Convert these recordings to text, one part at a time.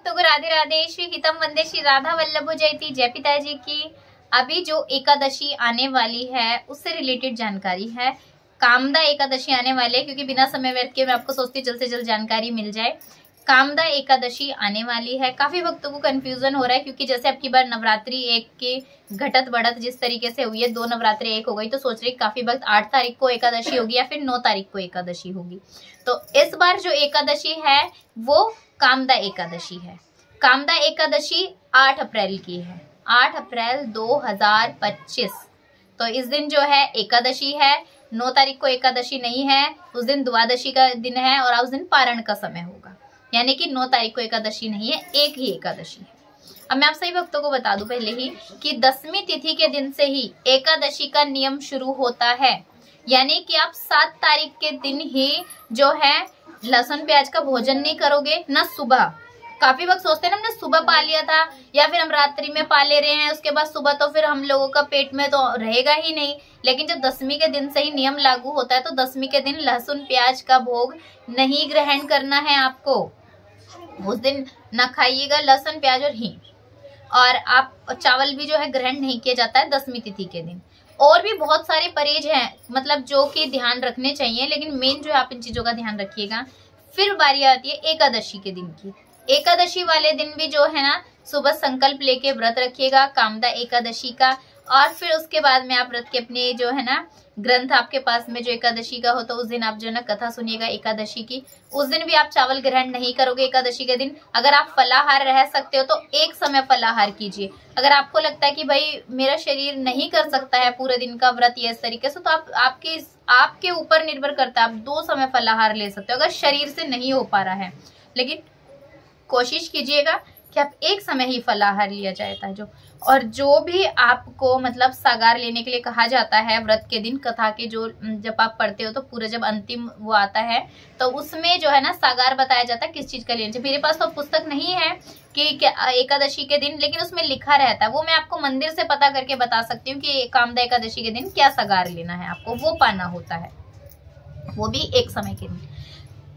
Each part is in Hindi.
भक्तों को राधे राधे। श्री हितम वंदे श्री राधा वल्लभ जयती। जय पिताजी की। अभी जो एकादशी आने वाली है उससे रिलेटेड जानकारी है। कामदा एकादशी आने वाले है, क्योंकि बिना समय व्यर्थ के मैं आपको सोचती जल्द से जल्द जानकारी मिल जाए। कामदा एकादशी आने वाली है। काफी भक्तों को कंफ्यूजन हो रहा है, क्योंकि जैसे अब की बार नवरात्रि एक के घटत बढ़त जिस तरीके से हुई है, 2 नवरात्रि एक हो गई, तो सोच रहे काफी भक्त 8 तारीख को एकादशी होगी या फिर 9 तारीख को एकादशी होगी। तो इस बार जो एकादशी है वो कामदा एकादशी है। कामदा एकादशी 8 अप्रैल की है, 8 अप्रैल 2025। तो इस दिन जो है एकादशी है। 9 तारीख को एकादशी नहीं है, उस दिन द्वादशी का दिन है और उस दिन पारण का समय होगा, यानी कि 9 तारीख को एकादशी नहीं है, एक ही एकादशी है। अब मैं आप सभी भक्तों को बता दूं पहले ही कि 10वीं तिथि के दिन से ही एकादशी का नियम शुरू होता है, यानी कि आप 7 तारीख के दिन ही जो है लहसुन प्याज का भोजन नहीं करोगे ना सुबह। काफी वक्त सोचते हैं ना हमने सुबह पा लिया था या फिर हम रात्रि में पा ले रहे हैं, उसके बाद सुबह तो फिर हम लोगों का पेट में तो रहेगा ही नहीं। लेकिन जब 10वीं के दिन से ही नियम लागू होता है तो 10वीं के दिन लहसुन प्याज का भोग नहीं ग्रहण करना है आपको। उस दिन ना खाइएगा लहसुन प्याज और हींग, और आप चावल भी जो है ग्रहण नहीं किया जाता है 10वीं तिथि के दिन। और भी बहुत सारे परहेज हैं, मतलब जो कि ध्यान रखने चाहिए, लेकिन मेन जो है आप इन चीजों का ध्यान रखिएगा। फिर बारी आती है एकादशी के दिन की। एकादशी वाले दिन भी जो है ना सुबह संकल्प लेके व्रत रखिएगा कामदा एकादशी का, और फिर उसके बाद में आप व्रत के अपने जो है ना ग्रंथ आपके पास में जो एकादशी का हो, तो उस दिन आप जो है ना कथा सुनिएगा एकादशी की। उस दिन भी आप चावल ग्रहण नहीं करोगे एकादशी के दिन। अगर आप फलाहार रह सकते हो तो एक समय फलाहार कीजिए। अगर आपको लगता है कि भाई मेरा शरीर नहीं कर सकता है पूरे दिन का व्रत या इस तरीके से, तो आप आपके ऊपर निर्भर करता है, आप 2 समय फलाहार ले सकते हो अगर शरीर से नहीं हो पा रहा है। लेकिन कोशिश कीजिएगा कि आप एक समय ही फलाहार लिया जाता है। और जो भी आपको मतलब सागार लेने के लिए कहा जाता है व्रत के दिन, कथा के जो जब आप पढ़ते हो तो पूरा जब अंतिम वो आता है तो उसमें जो है ना सागार बताया जाता है किस चीज का लेना चाहिए। मेरे पास तो पुस्तक नहीं है कि एकादशी के दिन, लेकिन उसमें लिखा रहता है, वो मैं आपको मंदिर से पता करके बता सकती हूँ कि कामदा एकादशी के दिन क्या सागार लेना है, आपको वो पाना होता है, वो भी एक समय के दिन।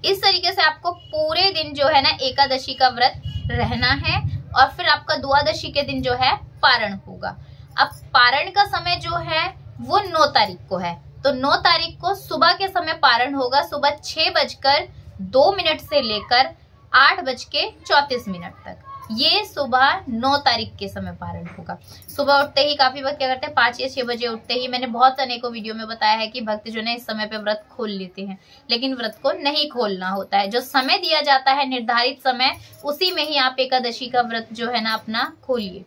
इस तरीके से आपको पूरे दिन जो है ना एकादशी का व्रत रहना है, और फिर आपका द्वादशी के दिन जो है पारण होगा। अब पारण का समय जो है वो 9 तारीख को है, तो 9 तारीख को सुबह के समय पारण होगा। सुबह 6:02 से लेकर 8:34 तक, ये सुबह 9 तारीख के समय पारण होगा। सुबह उठते ही काफी वक्त क्या करते हैं 5 या 6 बजे उठते ही, मैंने बहुत अनेकों वीडियो में बताया है कि भक्त जो है इस समय पे व्रत खोल लेते हैं, लेकिन व्रत को नहीं खोलना होता है। जो समय दिया जाता है निर्धारित समय, उसी में ही आप एकादशी का व्रत जो है ना अपना खोलिए।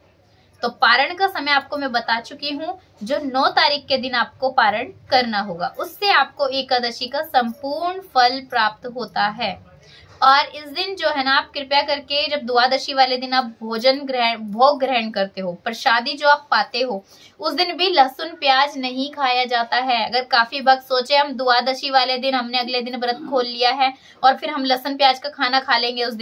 तो पारण का समय आपको मैं बता चुकी हूँ, जो 9 तारीख के दिन आपको पारण करना होगा, उससे आपको एकादशी का संपूर्ण फल प्राप्त होता है। और इस दिन जो है ना आप कृपया करके जब द्वादशी वाले दिन आप भोग ग्रहण करते हो, प्रसादी जो आप पाते हो, उस दिन भी लहसुन प्याज नहीं खाया जाता है। अगर काफी वक्त सोचे हम द्वादशी वाले दिन हमने अगले दिन व्रत खोल लिया है और फिर हम लहसुन प्याज का खाना खा लेंगे, उस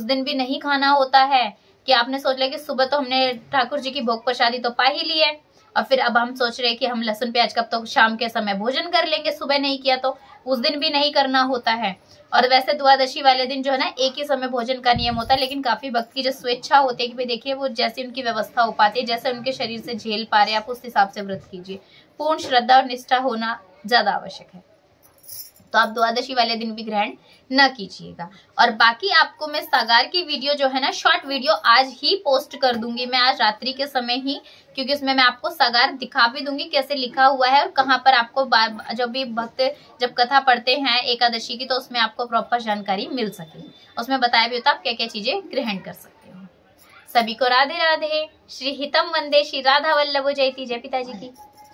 दिन भी नहीं खाना होता है। कि आपने सोच लिया कि सुबह तो हमने ठाकुर जी की भोग प्रसादी तो पा ही ली है, और फिर अब हम सोच रहे हैं कि हम लहसुन प्याज का तो शाम के समय भोजन कर लेंगे, सुबह नहीं किया, तो उस दिन भी नहीं करना होता है। और वैसे द्वादशी वाले दिन जो है ना एक ही समय भोजन का नियम होता है, लेकिन काफी भक्त की जो स्वेच्छा होती है कि भाई देखिए वो जैसे उनकी व्यवस्था हो पाती है, जैसे उनके शरीर से झेल पा रहे हैं, आप उस हिसाब से व्रत कीजिए। पूर्ण श्रद्धा और निष्ठा होना ज्यादा आवश्यक है। तो आप द्वादशी वाले दिन भी ग्रहण न कीजिएगा। और बाकी आपको मैं सागार की वीडियो जो है ना शॉर्ट वीडियो आज ही पोस्ट कर दूंगी, मैं आज रात्रि के समय ही, क्योंकि उसमें मैं आपको सागार दिखा भी दूंगी कैसे लिखा हुआ है और कहाँ पर आपको जब भी भक्त जब कथा पढ़ते हैं एकादशी की, तो उसमें आपको प्रॉपर जानकारी मिल सके। उसमें बताया भी होता आप क्या क्या चीजें ग्रहण कर सकते हो। सभी को राधे राधे। श्री हितम वंदे श्री राधा वल्लभ जयती। जय पिताजी की।